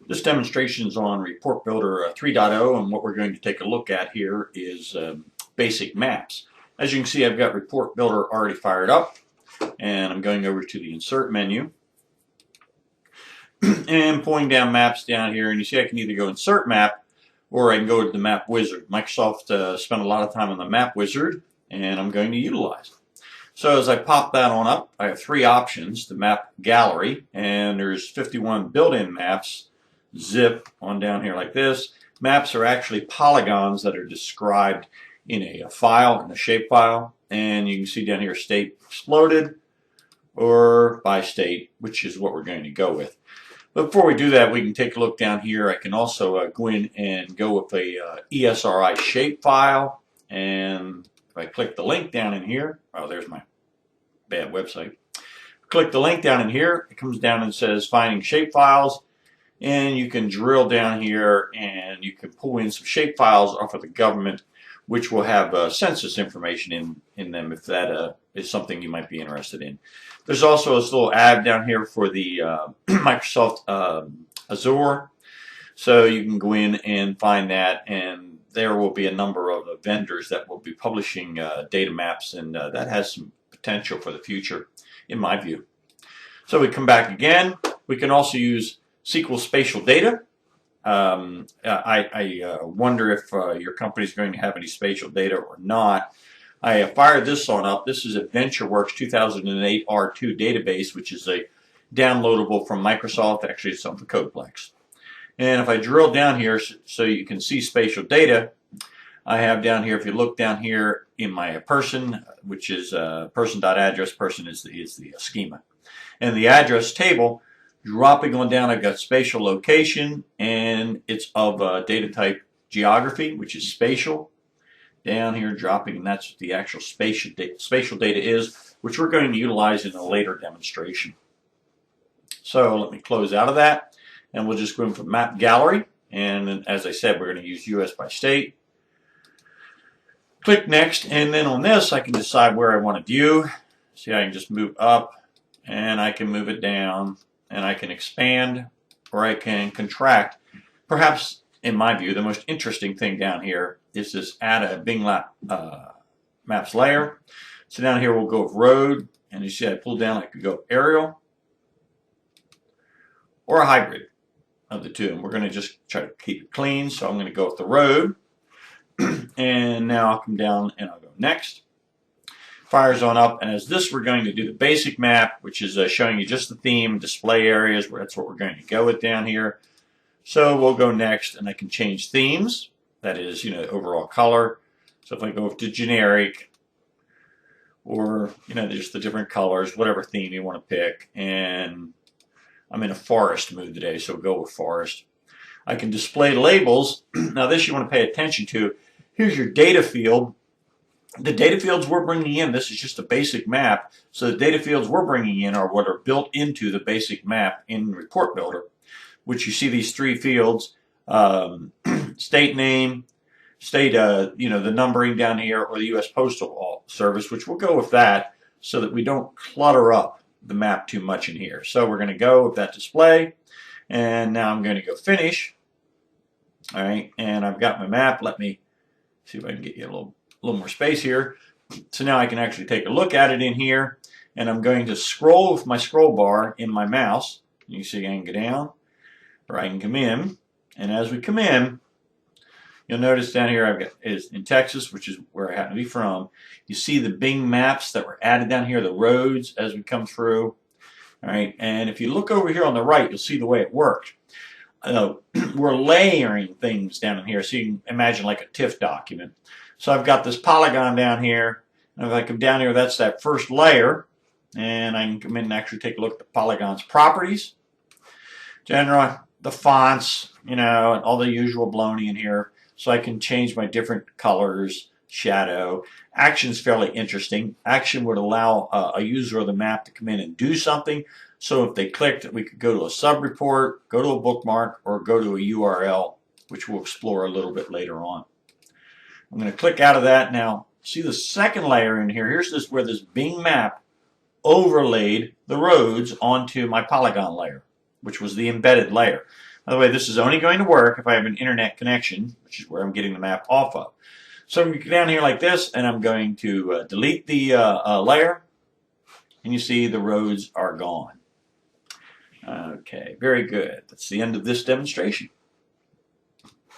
This demonstration is on Report Builder 3.0, and what we're going to take a look at here is basic maps. As you can see, I've got Report Builder already fired up, and I'm going over to the Insert menu and pulling down maps down here, and you see I can either go Insert Map or I can go to the Map Wizard. Microsoft spent a lot of time on the Map Wizard, and I'm going to utilize it. So as I pop that on up, I have three options: the Map Gallery, and there's 51 built-in maps. Zip on down here like this. Maps are actually polygons that are described in a file, in a shapefile, and you can see down here state exploded or by state, which is what we're going to go with. But before we do that, we can take a look down here. I can also go in and go with a Esri Shapefile, and if I click the link down in here, oh, there's my bad website. Click the link down in here, it comes down and says finding shapefiles. And you can drill down here and you can pull in some shapefiles off of the government, which will have census information in them if that is something you might be interested in. There's also this little ad down here for the Microsoft Azure. So you can go in and find that, and there will be a number of vendors that will be publishing data maps, and that has some potential for the future, in my view. So we come back again. We can also use SQL Spatial data. I wonder if your company is going to have any spatial data or not. I fired this on up. This is a VentureWorks 2008 R2 database, which is a downloadable from Microsoft. Actually, it's on the Codeplex. And if I drill down here so you can see spatial data, I have down here, if you look down here in my person, which is person.address, person is the schema. And the address table, dropping on down, I've got spatial location, and it's of data type geography, which is spatial. Down here, dropping, and that's what the actual spatial data is, which we're going to utilize in a later demonstration. So let me close out of that, and we'll just go in for Map Gallery. And as I said, we're going to use US by state. Click Next, and then on this, I can decide where I want to view. See, I can just move up, and I can move it down. And I can expand or I can contract. Perhaps, in my view, the most interesting thing down here is this add a Bing Maps layer. So down here we'll go with road, and you see I pull down, I could go aerial or a hybrid of the two. And we're going to just try to keep it clean, so I'm going to go with the road. And now I'll come down and I'll go next. Fires on up, and as this we're going to do the basic map, which is showing you just the theme, display areas. That's what we're going to go with down here. So we'll go next, and I can change themes. That is, overall color. So if I go to generic, or just the different colors, whatever theme you want to pick. And I'm in a forest mood today, so we'll go with forest. I can display labels. Now this you want to pay attention to. Here's your data field. The data fields we're bringing in, this is just a basic map, so the data fields we're bringing in are what are built into the basic map in Report Builder, which you see these three fields, state name, state, the numbering down here, or the U.S. Postal Service, which we'll go with that so that we don't clutter up the map too much in here. So we're going to go with that display, and now I'm going to go finish. All right, and I've got my map. Let me see if I can get you a little more space here. So now I can actually take a look at it in here, and I'm going to scroll with my scroll bar in my mouse. You see I can go down, or I can come in, and as we come in, you'll notice down here I've got is in Texas, which is where I happen to be from. You see the Bing maps that were added down here, the roads as we come through. All right, and if you look over here on the right, you'll see the way it worked. We're layering things down in here, so you can imagine like a TIFF document. So I've got this polygon down here, and if I come down here, that's that first layer, and I can come in and actually take a look at the polygon's properties. General, the fonts, and all the usual baloney in here, so I can change my different colors, shadow. Action's fairly interesting. Action would allow a user of the map to come in and do something, so if they clicked, we could go to a sub-report, go to a bookmark, or go to a URL, which we'll explore a little bit later on. I'm going to click out of that now. See the second layer in here. Here's where this Bing map overlaid the roads onto my polygon layer, which was the embedded layer. By the way, this is only going to work if I have an internet connection, which is where I'm getting the map off of. So I'm going to go down here like this, and I'm going to delete the layer, and you see the roads are gone. Okay, very good. That's the end of this demonstration.